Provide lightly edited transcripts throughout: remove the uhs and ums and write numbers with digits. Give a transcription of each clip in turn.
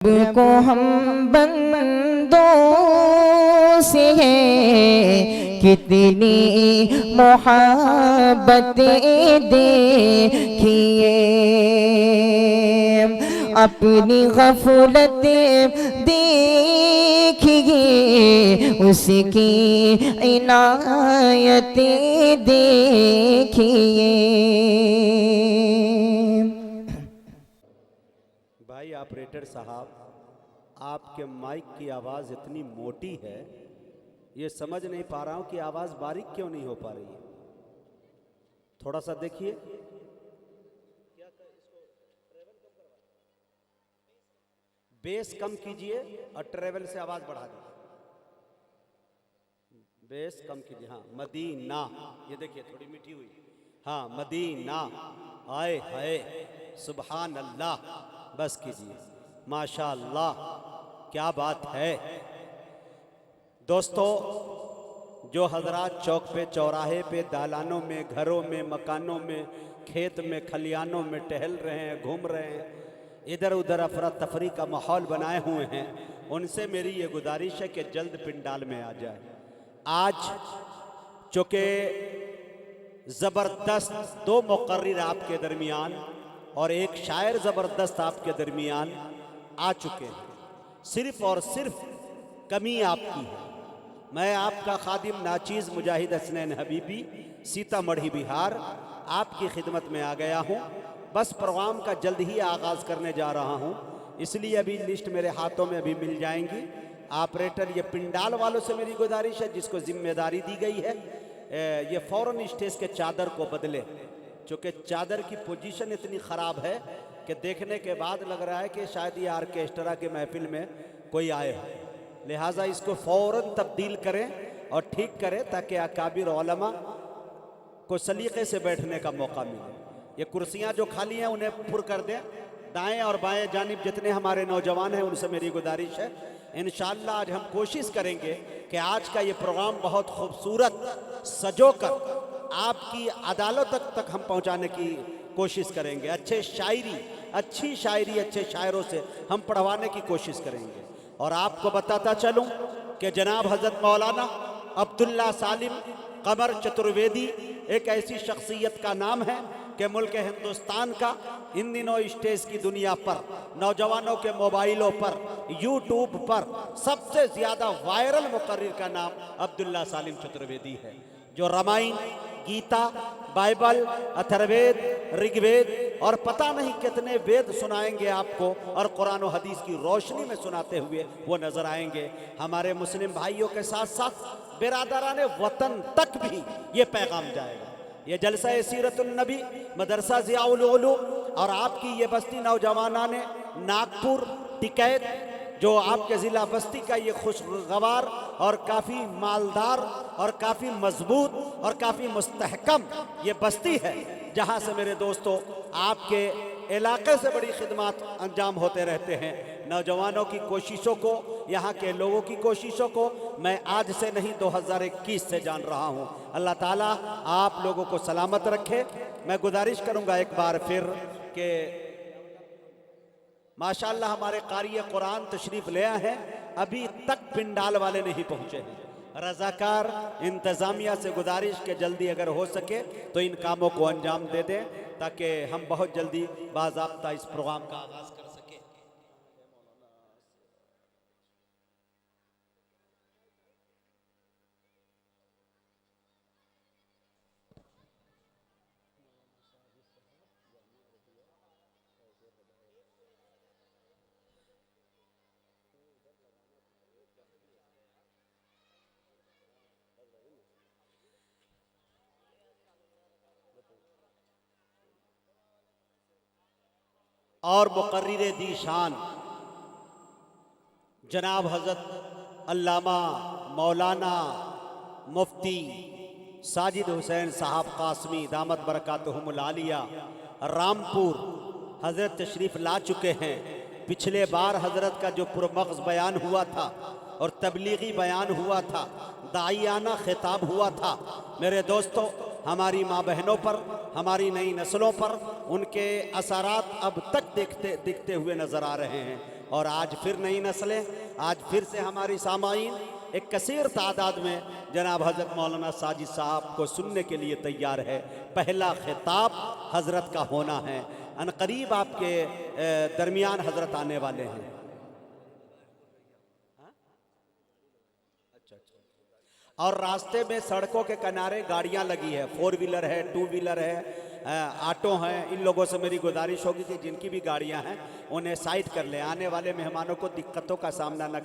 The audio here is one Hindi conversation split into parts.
को हम बंदों से है कितनी मोहब्बतें देखिए, अपनी गफलत देखिए, उसकी इनायतें देखिए। भाई ऑपरेटर साहब, आपके माइक की आवाज़ इतनी मोटी है, ये समझ नहीं पा रहा हूं कि आवाज़ बारीक क्यों नहीं हो पा रही है। थोड़ा सा देखिए, बेस कम कीजिए और ट्रेवल से आवाज़ बढ़ा दीजिए। बेस कम कीजिए। हाँ, मदीना, ये देखिए थोड़ी मीठी हुई। हाँ, मदीना, आए हाय, सुभान अल्लाह, बस कीजिए। माशाअल्लाह, क्या बात है। दोस्तों, जो हजरात चौक पे, चौराहे पे, दालानों में, घरों में, मकानों में, खेत में, खलियानों में टहल रहे हैं, घूम रहे हैं, इधर उधर अफरा तफरी का माहौल बनाए हुए हैं, उनसे मेरी ये गुजारिश है कि जल्द पिंडाल में आ जाए। आज चूँकि ज़बरदस्त दो मुक़र्रिर आपके दरमियान और एक शायर ज़बरदस्त आपके दरमियान आ चुके हैं, सिर्फ़ और सिर्फ कमी आपकी है। मैं आपका खादिम नाचीज़ मुजाहिद हसनैन हबीबी, सीतामढ़ी बिहार, आपकी खिदमत में आ गया हूँ। बस प्रोग्राम का जल्द ही आगाज़ करने जा रहा हूँ, इसलिए अभी लिस्ट मेरे हाथों में अभी मिल जाएंगी। ऑपरेटर, ये पिंडाल वालों से मेरी गुजारिश है, जिसको जिम्मेदारी दी गई है, ये फ़ौरन स्टेज के चादर को बदले, चूँकि चादर की पोजीशन इतनी ख़राब है कि देखने के बाद लग रहा है कि शायद ये आर्केस्ट्रा के महफिल में कोई आए हो। लिहाजा इसको फ़ौरन तब्दील करें और ठीक करें ताकि अकाबिर उलमा को सलीक़े से बैठने का मौका मिले। ये कुर्सियां जो खाली हैं उन्हें पुर कर दें। दाएं और बाएं जानिब जितने हमारे नौजवान हैं उनसे मेरी गुजारिश है, इंशाअल्लाह आज हम कोशिश करेंगे कि आज का ये प्रोग्राम बहुत खूबसूरत सजो कर आपकी अदालतों तक हम पहुंचाने की कोशिश करेंगे। अच्छी शायरी अच्छे शायरों से हम पढ़वाने की कोशिश करेंगे। और आपको बताता चलूं कि जनाब हज़रत मौलाना अब्दुल्ला सालिम कमर चतुर्वेदी एक ऐसी शख्सियत का नाम है कि मुल्क हिंदुस्तान का इन दिनों स्टेज की दुनिया पर, नौजवानों के मोबाइलों पर, यूट्यूब पर सबसे ज़्यादा वायरल मुक़र्रिर का नाम अब्दुल्ला सालिम चतुर्वेदी है, जो रामायण, गीता, बाइबल, अथर्ववेद, ऋग्वेद और पता नहीं कितने वेद सुनाएंगे आपको, और कुरान और हदीस की रोशनी में सुनाते हुए वो नजर आएंगे। हमारे मुस्लिम भाइयों के साथ साथ बिरादरान वतन तक भी ये पैगाम जाएगा। ये जलसा सीरतुन नबी मदरसा ज़ियाउल उलूम और आपकी ये बस्ती नौजवाना ने नागपुर टिकैत, जो आपके ज़िला बस्ती का ये खुशगवार और काफ़ी मालदार और काफ़ी मजबूत और काफ़ी मुस्तहकम ये बस्ती है, जहाँ से मेरे दोस्तों आपके इलाके से बड़ी खिदमत अंजाम होते रहते हैं। नौजवानों की कोशिशों को, यहाँ के लोगों की कोशिशों को मैं आज से नहीं 2021 से जान रहा हूँ। अल्लाह ताला आप लोगों को सलामत रखे। मैं गुजारिश करूँगा एक बार फिर कि माशाअल्लाह हमारे कारी कुरान तशरीफ़ ले आए हैं, अभी तक पिंडाल वाले नहीं पहुँचे हैं। रज़ाकार इंतज़ामिया से गुजारिश के जल्दी अगर हो सके तो इन कामों को अंजाम दे दें ताकि हम बहुत जल्दी बाज़ाब्ता इस प्रोग्राम का आगाज़ कर सकें। और मुक़र्रिर दीशान जनाब हज़रत अल्लामा मौलाना मुफ्ती साजिद हुसैन साहब कासमी दामत बरकातुहुमुल आलिया रामपुर हज़रत तशरीफ़ ला चुके हैं। पिछले बार हज़रत का जो पुरमग़ज़ बयान हुआ था और तबलीगी बयान हुआ था, दाइयाना खिताब हुआ था, मेरे दोस्तों हमारी माँ बहनों पर, हमारी नई नस्लों पर उनके असरात अब तक दिखते हुए नज़र आ रहे हैं। और आज फिर नई नस्लें, आज फिर से हमारी सामाईन एक कसीर तादाद में जनाब हज़रत मौलाना साजिद साहब को सुनने के लिए तैयार है। पहला खिताब हज़रत का होना है। अनकरीब आपके दरमियान हज़रत आने वाले हैं। और रास्ते में सड़कों के किनारे गाड़ियां लगी है, 4 व्हीलर है, 2 व्हीलर है, ऑटो हैं। इन लोगों से मेरी गुजारिश होगी कि जिनकी भी गाड़ियां हैं उन्हें साइड कर लें, आने वाले मेहमानों को दिक्कतों का सामना न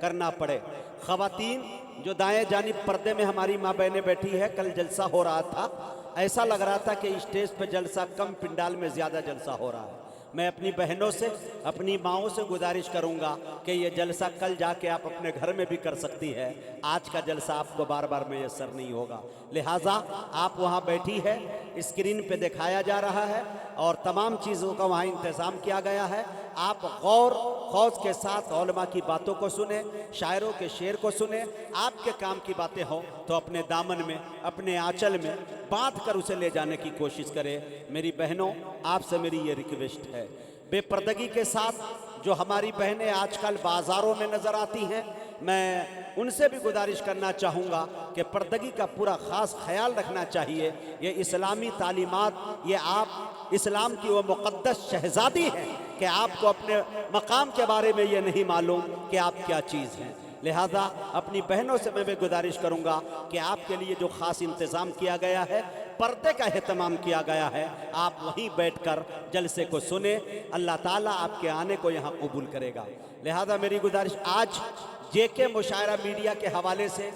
करना पड़े। ख़वातीन जो दाएं जानिब पर्दे में हमारी माँ बहनें बैठी है, कल जलसा हो रहा था, ऐसा लग रहा था कि स्टेज पे जलसा कम, पिंडाल में ज़्यादा जलसा हो रहा है। मैं अपनी बहनों से, अपनी माँओं से गुजारिश करूंगा कि ये जलसा कल जाके आप अपने घर में भी कर सकती है। आज का जलसा आपको बार बार मैसर नहीं होगा, लिहाजा आप वहाँ बैठी है, स्क्रीन पे दिखाया जा रहा है और तमाम चीज़ों का वहाँ इंतज़ाम किया गया है। आप गौर खौज के साथ उलमा की बातों को सुने, शायरों के शेर को सुने। आपके काम की बातें हों तो अपने दामन में, अपने आंचल में बांध कर उसे ले जाने की कोशिश करें। मेरी बहनों, आपसे मेरी ये रिक्वेस्ट है, बेपर्दगी के साथ जो हमारी बहनें आजकल बाज़ारों में नज़र आती हैं, मैं उनसे भी गुजारिश करना चाहूँगा कि पर्दगी का पूरा ख़ास ख्याल रखना चाहिए। ये इस्लामी तालीमात, ये आप इस्लाम की वो मुक़द्दस शहज़ादी हैं कि आपको अपने मकाम के बारे में ये नहीं मालूम कि आप क्या चीज़ हैं। लिहाजा अपनी बहनों से मैं भी गुजारिश करूँगा कि आपके लिए जो ख़ास इंतज़ाम किया गया है, पर्दे का एहतमाम किया गया है, आप वहीं बैठकर जलसे को सुने। अल्लाह ताला आपके आने को यहाँ कबूल करेगा। लिहाजा मेरी गुजारिश, आज JK मुशायरा मीडिया के हवाले से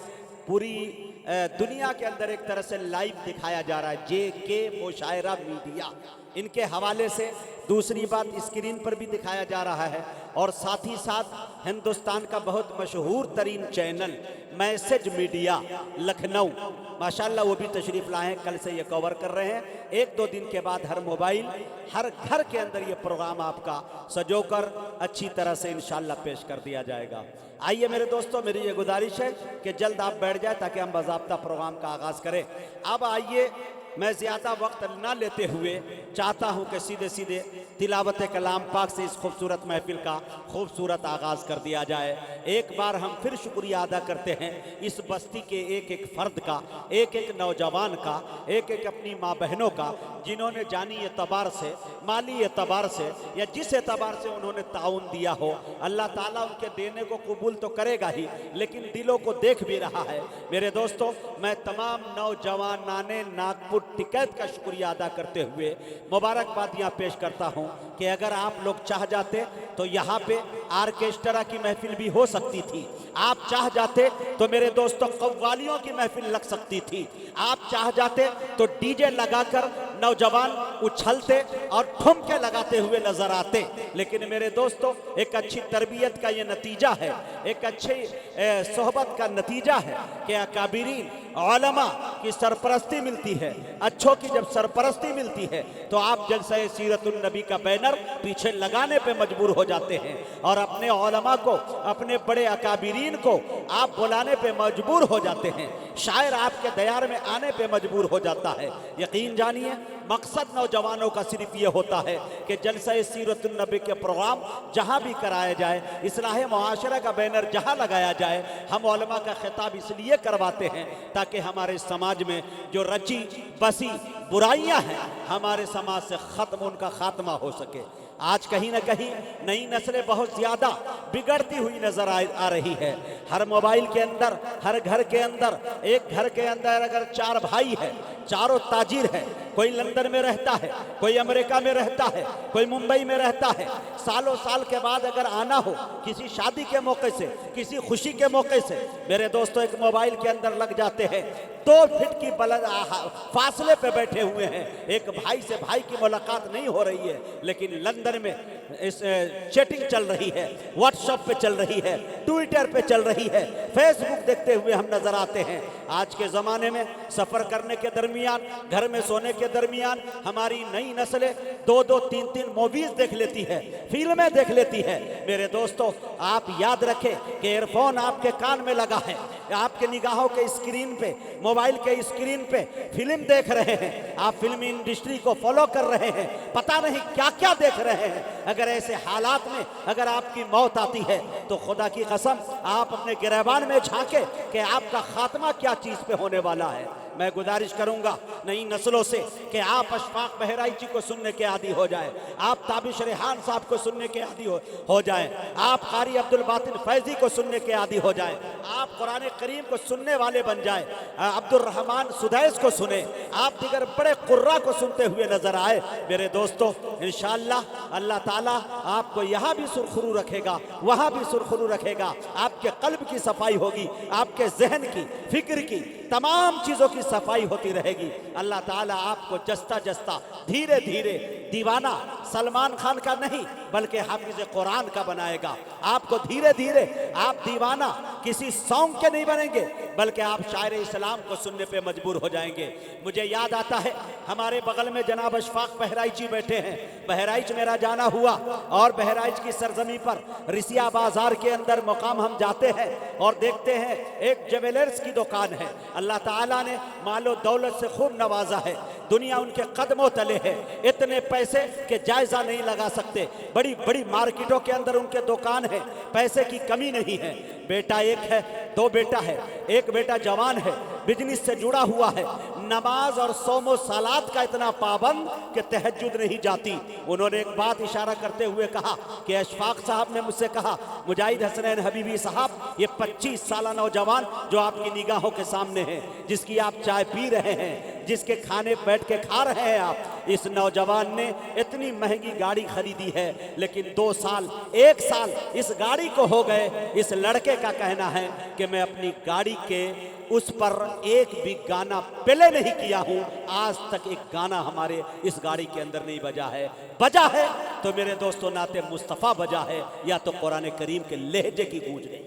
पूरी दुनिया के अंदर एक तरह से लाइव दिखाया जा रहा है। JK मुशायरा मीडिया, इनके हवाले से दूसरी बात स्क्रीन पर भी दिखाया जा रहा है और साथ ही साथ हिंदुस्तान का बहुत मशहूर तरीन चैनल मैसेज मीडिया लखनऊ, माशाल्लाह वो भी तशरीफ़ लाए हैं, कल से ये कवर कर रहे हैं। 1-2 दिन के बाद हर मोबाइल, हर घर के अंदर ये प्रोग्राम आपका सजोकर अच्छी तरह से इंशाल्लाह पेश कर दिया जाएगा। आइए मेरे दोस्तों, मेरी ये गुजारिश है कि जल्द आप बैठ जाए ताकि हम बाज़ाब्ता प्रोग्राम का आगाज़ करें। अब आइए, मैं ज़्यादा वक्त ना लेते हुए चाहता हूँ कि सीधे सीधे तिलावत कलाम पाक से इस खूबसूरत महफिल का खूबसूरत आगाज़ कर दिया जाए। एक बार हम फिर शुक्रिया अदा करते हैं इस बस्ती के एक एक फ़र्द का, एक एक नौजवान का, एक एक अपनी माँ बहनों का, जिन्होंने जानी एतबार से, माली एतबार से या जिस एतबार से उन्होंने ताउन दिया हो, अल्लाह ताला उनके देने को कबूल तो करेगा ही, लेकिन दिलों को देख भी रहा है। मेरे दोस्तों, मैं तमाम नौजवान नाने नागपुर टिकैत का शुक्रिया अदा करते हुए मुबारकबादियाँ पेश करता हूँ कि अगर आप लोग चाह जाते तो यहाँ पे आर्केस्ट्रा की महफिल भी हो सकती थी। आप चाह जाते तो मेरे दोस्तों कव्वालियों की महफिल लग सकती थी। आप चाह जाते तो डीजे लगाकर नौजवान उछलते और ठुमके लगाते हुए नजर आते। लेकिन मेरे दोस्तों, एक अच्छी तरबियत का ये नतीजा है, एक अच्छी सोहबत का नतीजा है कि अकाबिरीन उलमा की सरपरस्ती मिलती है। अच्छों की जब सरपरस्ती मिलती है तो आप जलसे सीरतुन नबी का बैनर पीछे लगाने पे मजबूर हो जाते हैं और अपने उलमा को, अपने बड़े अकाबिरीन को आप बुलाने पे मजबूर हो जाते हैं। शायर आपके दयार में आने पे मजबूर हो जाता है। यकीन जानिए, मकसद नौजवानों का सिर्फ ये होता है कि जलसे सीरतुन नबी के प्रोग्राम जहाँ भी कराया जाए, इस्लाह मुआशरा का बैनर जहाँ लगाया जाए, हम उलमा का खिताब इसलिए करवाते हैं ताकि हमारे समाज में जो रची बसी बुराइयां हैं, हमारे समाज से ख़त्म, उनका खात्मा हो सके। आज कहीं ना कहीं नई नस्लें बहुत ज़्यादा बिगड़ती हुई नज़र आ रही है। हर मोबाइल के अंदर, हर घर के अंदर, एक घर के अंदर अगर 4 भाई है, चारों ताजिर है, कोई लंदन में रहता है, कोई अमेरिका में रहता है, कोई मुंबई में रहता है, सालों साल के बाद अगर आना हो किसी शादी के मौके से, किसी खुशी के मौके से, मेरे दोस्तों एक मोबाइल के अंदर लग जाते हैं। 2 फीट की फासले पे बैठे हुए हैं, एक भाई से भाई की मुलाकात नहीं हो रही है, लेकिन लंदन में इस चैटिंग चल रही है, व्हाट्सएप पे चल रही है, ट्विटर पे चल रही है, फेसबुक देखते हुए हम नजर आते हैं। आज के ज़माने में सफ़र करने के दरमियान, घर में सोने के दरमियान हमारी नई नस्लें 2-2, 3-3 मूवीज़ देख लेती है, फिल्में देख लेती है। मेरे दोस्तों, आप याद रखें कि एयरफोन आपके कान में लगा है, आपके निगाहों के स्क्रीन पे, मोबाइल के स्क्रीन पे फिल्म देख रहे हैं, आप फिल्म इंडस्ट्री को फॉलो कर रहे हैं, पता नहीं क्या क्या देख रहे हैं। अगर ऐसे हालात में अगर आपकी मौत आती है तो खुदा की कसम आप अपने गिरबान में झांके कि आपका खात्मा क्या चीज पे होने वाला है। मैं गुजारिश करूंगा नई नस्लों से कि आप अशफाक बहराइची को सुनने के आदी हो जाए, आप ताबिश रेहान साहब को सुनने के आदी हो जाए, आप कारी अब्दुल बातिन फैजी को सुनने के आदी हो जाए, आप कुरान करीम को सुनने वाले बन जाए, अब्दुल रहमान सुदैस को सुने, आप दिगर बड़े कुर्रा को सुनते हुए नजर आए। मेरे दोस्तों, इंशाअल्लाह अल्लाह ताला आपको यहाँ भी सुरखरू रखेगा, वहाँ भी सुरखरू रखेगा। आपके कल्ब की सफाई होगी, आपके जहन की, फिक्र की, तमाम चीज़ों की सफाई होती रहेगी। अल्लाह ताला आपको जस्ता जस्ता धीरे धीरे दीवाना सलमान खान का नहीं बल्कि हाफिज कुरान का बनाएगा। आपको धीरे धीरे आप दीवाना किसी सॉन्ग के नहीं बनेंगे बल्कि आप शायर इस्लाम को सुनने पे मजबूर हो जाएंगे। मुझे याद आता है हमारे बगल में जनाब अशफाक बहराइची बैठे हैं। बहराइच मेरा जाना हुआ और बहराइच की सरजमी पर रिसिया बाजार के अंदर मुकाम हम जाते हैं और देखते हैं एक ज्वेलर्स की दुकान है। अल्लाह ताला ने मालो दौलत से खूब नवाजा है, दुनिया उनके कदमों तले है, इतने पैसे के जायजा नहीं लगा सकते। बड़ी बड़ी मार्केटों के अंदर उनके दुकान है, पैसे की कमी नहीं है। बेटा एक है, दो बेटा है, एक बेटा जवान है, बिजनेस से जुड़ा हुआ है, नमाज और सोमो सलात का इतना पाबंद कि तहज्जुद नहीं जाती। उन्होंने एक बात इशारा करते हुए कहा कि अशफाक साहब ने मुझसे कहा, मुजाहिद हसनैन हबीबी साहब, ये 25 साल नौजवान जो आपकी निगाहों के सामने है, जिसकी आप चाय पी रहे हैं, जिसके खाने बैठ के खा रहे हैं आप, इस नौजवान ने इतनी महंगी गाड़ी खरीदी है, लेकिन 2 साल 1 साल इस गाड़ी को हो गए। इस लड़के का कहना है कि मैं अपनी गाड़ी के उस पर एक भी गाना प्ले नहीं किया हूं, आज तक एक गाना हमारे इस गाड़ी के अंदर नहीं बजा है। बजा है तो मेरे दोस्तों नाते मुस्तफ़ा बजा है, या तो कुरान करीम के लहजे की गूंज गई।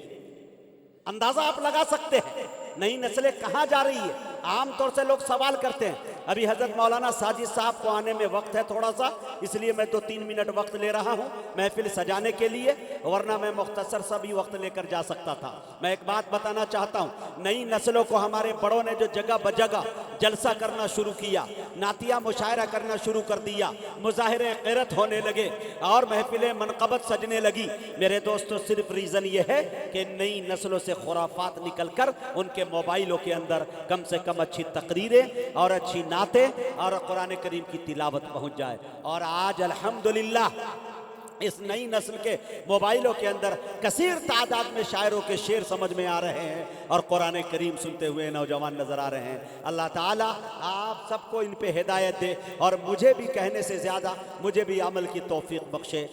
अंदाजा आप लगा सकते हैं नई नस्लें कहाँ जा रही है। आमतौर से लोग सवाल करते हैं, अभी हजरत मौलाना साजिद साहब को आने में वक्त है थोड़ा सा, इसलिए मैं 2-3 मिनट वक्त ले रहा हूं महफिल सजाने के लिए, वरना मैं मुख्तसर सा भी वक्त लेकर जा सकता था। मैं एक बात बताना चाहता हूं, नई नस्लों को हमारे बड़ों ने जो जगह ब जगह जलसा करना शुरू किया, नातिया मुशायरा करना शुरू कर दिया, मुजाहिरे क़िरत होने लगे और महफिलें मनक़बत सजने लगी। मेरे दोस्तों, सिर्फ रीज़न ये है कि नई नस्लों से खुराफात निकल कर उनके मोबाइलों के अंदर कम से कम अच्छी तकरीरें और अच्छी नातें और कुरान करीम की तिलावत पहुंच जाए। और आज अल्हम्दुलिल्लाह इस नई नस्ल के मोबाइलों के अंदर कसीर तादाद में शायरों के शेर समझ में आ रहे हैं और कुरान करीम सुनते हुए नौजवान नजर आ रहे हैं। अल्लाह ताला आप सबको इन पे हिदायत दे और मुझे भी कहने से ज़्यादा मुझे भी अमल की तौफीक बख्शे।